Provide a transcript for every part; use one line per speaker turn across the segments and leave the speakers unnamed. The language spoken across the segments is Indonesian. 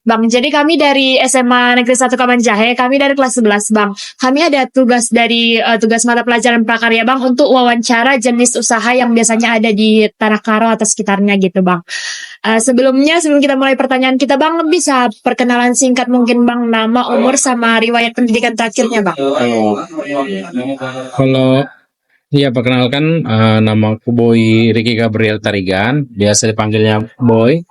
Bang, jadi kami dari SMA Negeri 1 Kamanjahe, kami dari kelas 11, Bang. Kami ada tugas mata pelajaran prakarya, Bang, untuk wawancara jenis usaha yang biasanya ada di Tanah Karo atau sekitarnya gitu, Bang. Sebelum kita mulai pertanyaan kita, Bang, bisa perkenalan singkat mungkin, Bang, nama, umur, sama riwayat pendidikan terakhirnya, Bang.
Kalau ya perkenalkan, nama aku Boy Ricky Gabriel Tarigan, biasa dipanggilnya Boy.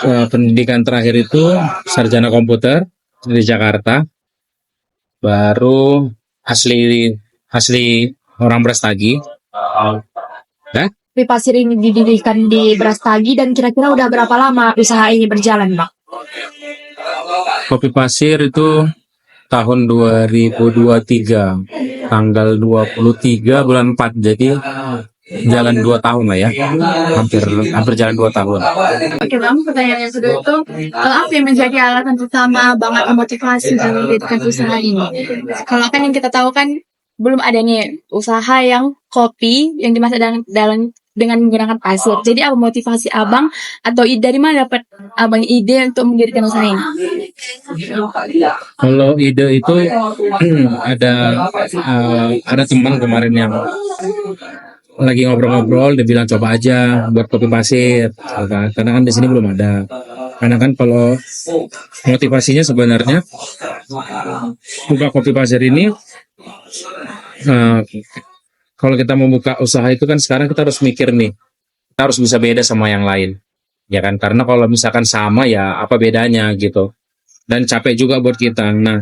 Pendidikan terakhir itu sarjana komputer di Jakarta. Baru asli asli orang Brastagi. Ya,
Kopi pasir ini didirikan di Brastagi dan kira-kira udah berapa lama usaha ini berjalan, Bang?
kopi pasir itu tahun 2023, tanggal 23 bulan 4, jadi jalan 2 tahun lah ya, hampir jalan 2 tahun.
Oke, Bang, pertanyaan yang kedua itu, apa yang menjadi alasan utama Bang atau motivasi dalam mendirikan usaha ini? Kalau kan yang kita tahu kan belum ada nih usaha yang kopi yang dimasak dengan menggunakan pasir. Jadi apa motivasi Abang atau dari mana dapat Abang ide untuk mendirikan usaha ini?
Kalau ide itu ada teman kemarin yang lagi ngobrol-ngobrol, dia bilang coba aja buat kopi pasir, karena kan di sini belum ada. Karena kan kalau motivasinya sebenarnya buka kopi pasir ini, kalau kita mau buka usaha itu kan sekarang kita harus mikir nih, kita harus bisa beda sama yang lain, ya kan? Karena kalau misalkan sama ya apa bedanya gitu, dan capek juga buat kita. Nah,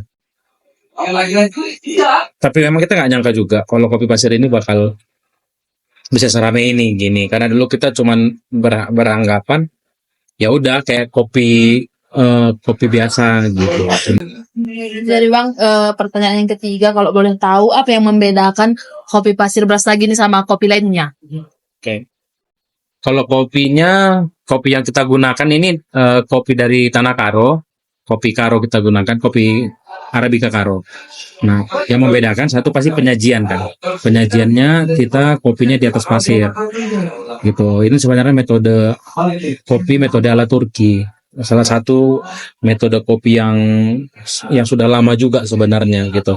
tapi memang kita nggak nyangka juga kalau kopi pasir ini bakal bisa serame ini gini, karena dulu kita cuman beranggapan ya udah kayak kopi biasa gitu.
Jadi Bang, pertanyaan yang ketiga, kalau boleh tahu apa yang membedakan kopi pasir Brastagi ini sama kopi lainnya?
Oke. Kalau kopinya, kopi yang kita gunakan ini kopi dari Tanah Karo. Kopi Karo kita gunakan, kopi Arabica Karo. Nah, yang membedakan satu pasti penyajian kan. Penyajiannya kita kopinya di atas pasir. Gitu. Ini sebenarnya metode kopi metode ala Turki. Salah satu metode kopi yang sudah lama juga sebenarnya gitu.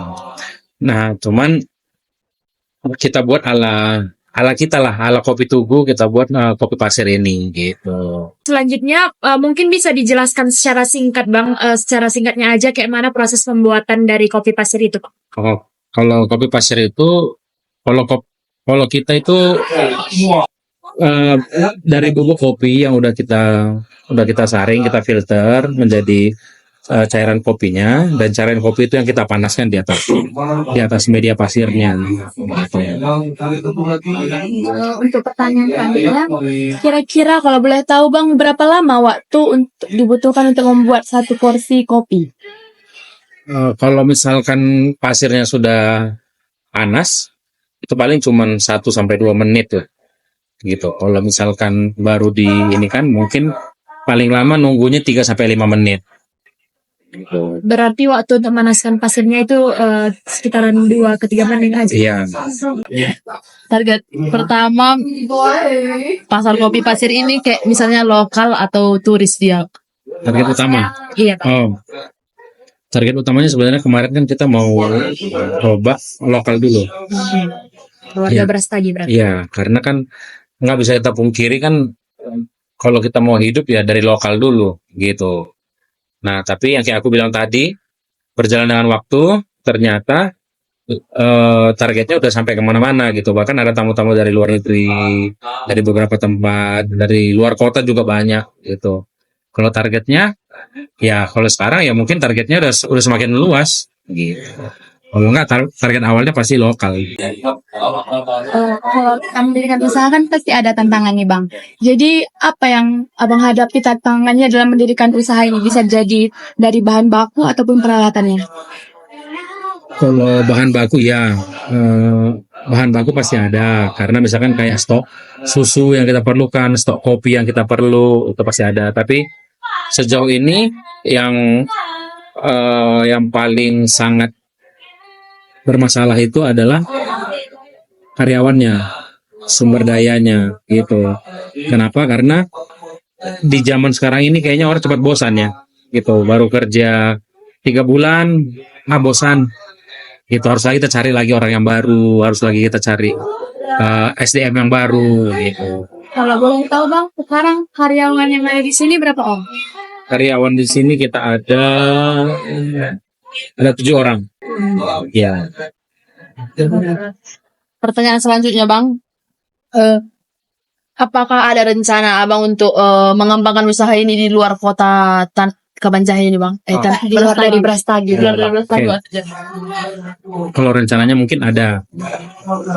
Nah, cuman kita buat ala kita lah, ala kopi tugu, kita buat kopi pasir ini gitu.
Selanjutnya, mungkin bisa dijelaskan secara singkat, Bang, secara singkatnya aja kayak mana proses pembuatan dari kopi pasir itu, Bang?
Kalau kopi pasir itu, kalau kita itu dari bubuk kopi yang udah kita saring, kita filter menjadi cairan kopinya, dan cairan kopi itu yang kita panaskan di atas media pasirnya.
Untuk pertanyaan selanjutnya, kira-kira kalau boleh tahu, Bang, berapa lama waktu untuk dibutuhkan untuk membuat satu porsi kopi?
Kalau misalkan pasirnya sudah panas, itu paling cuma 1-2 menit tuh, gitu. Kalau misalkan baru ini kan mungkin paling lama nunggunya 3-5 menit. Gitu.
Berarti waktu untuk memanaskan pasirnya itu sekitaran 2-3 menit aja.
Iya.
Target pertama pasar kopi pasir ini kayak misalnya lokal atau turis dia?
Target utama.
Iya, Pak.
Oh. Target utamanya sebenarnya kemarin kan kita mau coba lokal dulu.
Keluarga
Iya.
Brastagi berarti.
Iya, karena kan nggak bisa kita pungkiri kan kalau kita mau hidup ya dari lokal dulu gitu. Nah, tapi yang kayak aku bilang tadi, berjalan dengan waktu, ternyata targetnya udah sampai kemana-mana gitu. Bahkan ada tamu-tamu dari luar negeri, dari beberapa tempat, dari luar kota juga banyak gitu. Kalau targetnya, ya kalau sekarang ya mungkin targetnya udah semakin luas gitu. Kalau nggak, target awalnya pasti lokal.
Kalau kamu mendirikan usaha kan pasti ada tantangan nih, Bang. Jadi apa yang Abang hadapi tantangannya dalam mendirikan usaha ini? Bisa jadi dari bahan baku ataupun peralatannya?
Kalau bahan baku ya, bahan baku pasti ada. Karena misalkan kayak stok susu yang kita perlukan, stok kopi yang kita perlu, itu pasti ada. Tapi sejauh ini yang paling sangat bermasalah itu adalah karyawannya, sumber dayanya gitu. Kenapa? Karena di zaman sekarang ini kayaknya orang cepat bosan ya. gitu. Baru kerja 3 bulan, bosan. Gitu, harus lagi kita cari lagi orang yang baru, harus lagi kita cari SDM yang baru gitu.
Kalau boleh tahu bang, sekarang karyawan yang ada di sini berapa om?
Karyawan di sini kita ada 7 orang. Ya.
Pertanyaan selanjutnya Bang, apakah ada rencana Abang untuk mengembangkan usaha ini di luar kota Kabanjahe ini Bang?
Di luar dari Brastagi.
Di luar dari Brastagi.
Oke. Kalau rencananya mungkin ada,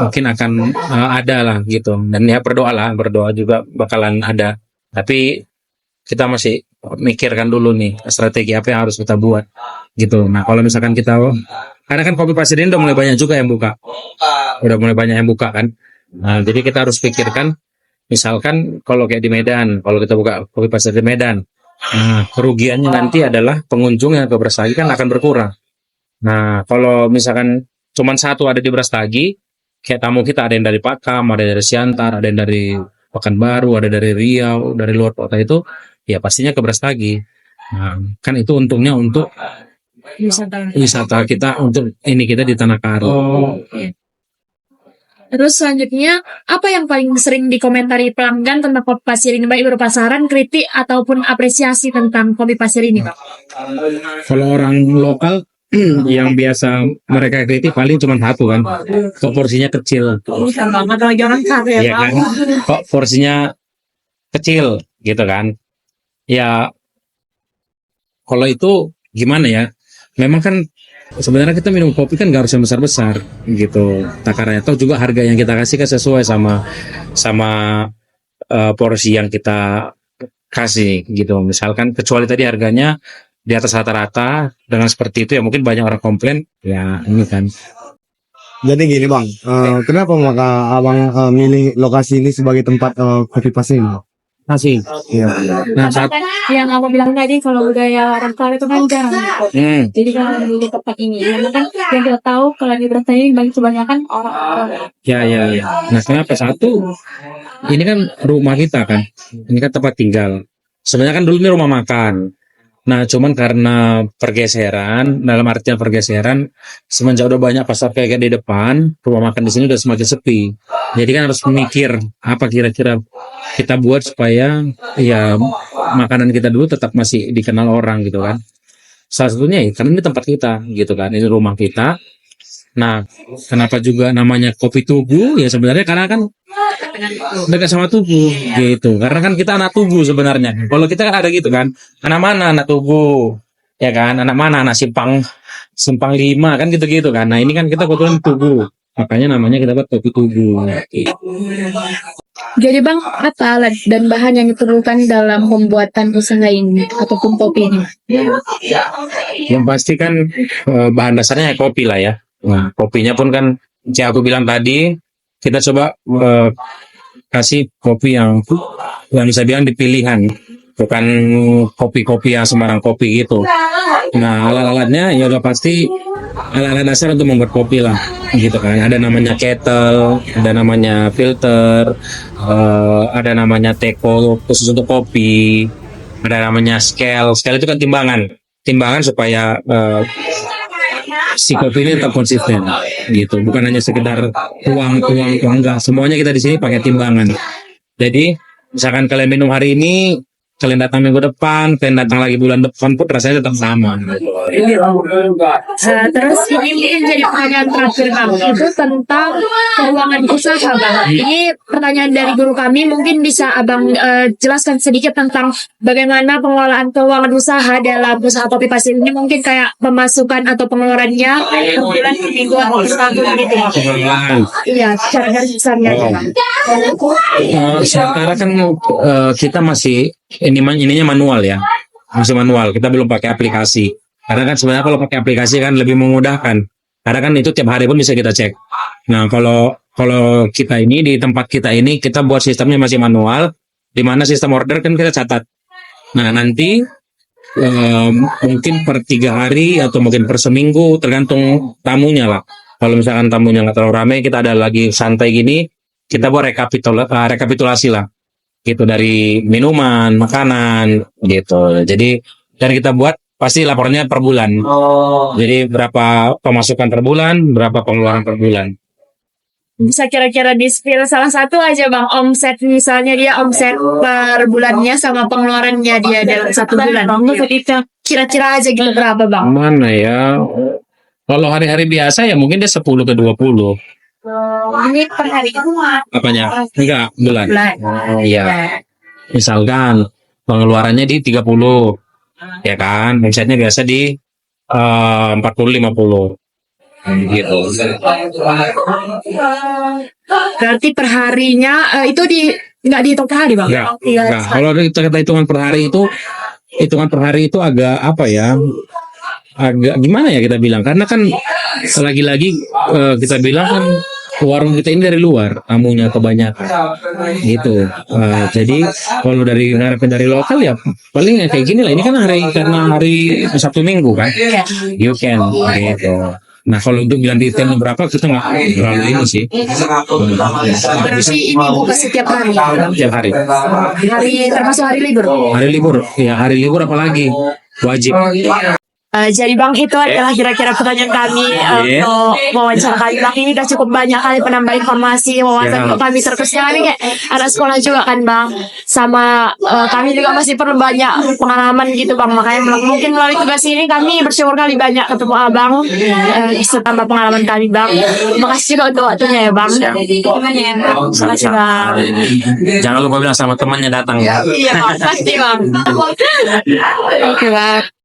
mungkin akan ada lah gitu. Dan ya berdoa juga bakalan ada. Tapi kita masih mikirkan dulu nih strategi apa yang harus kita buat gitu. Nah kalau misalkan kita, karena kan kopi pasir ini udah mulai banyak juga yang buka, kan. Nah jadi kita harus pikirkan, misalkan kalau kayak di Medan, kalau kita buka kopi pasir di Medan, nah kerugiannya nanti adalah pengunjung yang ke Brastagi kan akan berkurang. Nah kalau misalkan cuman satu ada di Brastagi, kayak tamu kita ada yang dari Pakam, ada yang dari Siantar, ada yang dari Pekanbaru, ada dari Riau, dari luar kota itu, ya pastinya ke Brastagi. Nah, kan itu untungnya untuk wisata kita, untuk ini kita di Tanah Karo.
Terus selanjutnya, apa yang paling sering dikomentari pelanggan tentang kopi pasir ini, baik berupa saran, kritik, ataupun apresiasi tentang kopi pasir ini, Pak?
Kalau orang lokal yang biasa mereka kritik paling cuma satu kan, kok porsinya kecil. Ya kan, kok porsinya kecil gitu kan. Ya kalau itu gimana ya, memang kan sebenarnya kita minum kopi kan gak harus yang besar-besar gitu takarannya, atau juga harga yang kita kasih kan sesuai sama porsi yang kita kasih gitu. Misalkan kecuali tadi harganya di atas rata-rata, dengan seperti itu ya mungkin banyak orang komplain ya ini kan.
Jadi gini bang, kenapa maka abang milih lokasi ini sebagai tempat kopi pasir?
Kasih.
Iya.
Nah, saat
Yang aku bilang tadi, kalau budaya orang Karo itu kan jarang. Jadi kalau di tempat ini, karena kan yang kita tahu kalau di Brastagi banyak kebanyakan orang.
ya. Nah, kenapa satu? Ini kan rumah kita kan. Ini kan tempat tinggal. Sebenarnya kan dulu ini rumah makan. Nah, cuman karena pergeseran, dalam artian pergeseran, semenjak udah banyak pasar kayak di depan, rumah makan di sini udah semakin sepi. Jadi kan harus memikir apa kira-kira kita buat supaya ya makanan kita dulu tetap masih dikenal orang gitu kan. Salah satunya ya, karena ini tempat kita gitu kan, ini rumah kita. Nah, kenapa juga namanya Kopi Tugu? Ya sebenarnya karena kan dekat sama Tugu gitu. Karena kan kita anak Tugu sebenarnya. Kalau kita kan ada gitu kan, anak mana anak Tugu, ya kan, anak mana anak Simpang 5 kan gitu-gitu kan. Nah ini kan kita kebetulan Tugu, makanya namanya kita buat Kopi Tugu.
Jadi bang, apa alat dan bahan yang diperlukan dalam pembuatan usaha ini ataupun kopi ini?
Yang pasti kan bahan dasarnya ya kopi lah ya. Nah, kopinya pun kan, yang aku bilang tadi, kita coba kasih kopi yang bisa bilang dipilihan, bukan kopi-kopi yang sembarang kopi gitu. Nah, alat-alatnya ya udah pasti alat-alat dasar untuk membuat kopi lah, gitu kan. Ada namanya kettle, ada namanya filter, ada namanya teko khusus untuk kopi, ada namanya scale. Scale itu kan timbangan supaya si kopi ini tetap konsisten gitu, bukan hanya sekedar tuang enggak, semuanya kita di sini pakai timbangan. Jadi misalkan kalian minum hari ini, kalian datang minggu depan, kalian datang lagi bulan depan pun rasanya tetap sama.
Terus ini mungkin jadi pertanyaan terakhir bang, itu tentang keuangan usaha bang. Ini pertanyaan dari guru kami, mungkin bisa abang jelaskan sedikit tentang bagaimana pengelolaan keuangan usaha dalam usaha kopi pasir ini, mungkin kayak pemasukan atau pengeluarannya per bulan, per mingguan, per tahun gitu. Iya, secara garis besarnya.
Sementara kan kita masih ininya manual ya, masih manual, kita belum pakai aplikasi. Karena kan sebenarnya kalau pakai aplikasi kan lebih memudahkan, karena kan itu tiap hari pun bisa kita cek. Nah kalau kita ini di tempat kita ini, kita buat sistemnya masih manual, di mana sistem order kan kita catat. Nah nanti mungkin per 3 hari atau mungkin per seminggu, tergantung tamunya lah. Kalau misalkan tamunya nggak terlalu ramai, kita ada lagi santai gini, kita buat rekapitulasi lah gitu, dari minuman, makanan gitu. Jadi dan kita buat pasti laporannya per bulan. Jadi berapa pemasukan per bulan, berapa pengeluaran per bulan.
Bisa kira-kira di-spill salah satu aja bang, omset misalnya dia omset per bulannya sama pengeluarannya dia dalam satu bulan. Kira-kira aja gitu berapa bang?
Mana ya? Kalau hari-hari biasa ya mungkin dia 10 ke 20.
Ini per hari.
Apanya? Enggak, bulan.
Bulan.
Oh iya. Misalkan pengeluarannya di 30. Ya kan? Omsetnya biasa di 40-50. Gitu.
Berarti perharinya itu nggak dihitung per hari bang?
Enggak,
Iya.
enggak. Kalau kita hitungan per hari itu, hitungan per hari itu agak apa ya? Agak gimana ya kita bilang? Karena kan lagi-lagi kita bilang kan warung kita ini dari luar, tamunya kebanyakan, gitu. Jadi kalau dari lokal ya paling ya kayak gini lah. Ini kan karena hari Sabtu Minggu kan, you can gitu. Nah kalau untuk bilang detail berapa kita nggak terlalu ini sih.
Berarti ini buka setiap hari.
Setiap hari.
Hari termasuk hari libur.
Hari libur, ya hari libur apalagi wajib.
Jadi bang itu adalah kira-kira pertanyaan kami untuk wawancara kali bang. Ini udah cukup banyak kali penambah informasi wawasan untuk kami, terkhususnya kami kayak anak sekolah juga kan bang, sama kami juga masih perlu banyak pengalaman gitu bang. Makanya mungkin melalui tugas ini kami bersyukur kali banyak ketemu abang, bisa tambah pengalaman kami bang. Terima kasih juga untuk waktunya ya bang. Terima kasih bang.
Jangan lupa bilang sama temannya datang ya.
Iya bang, pasti bang. Oke bang.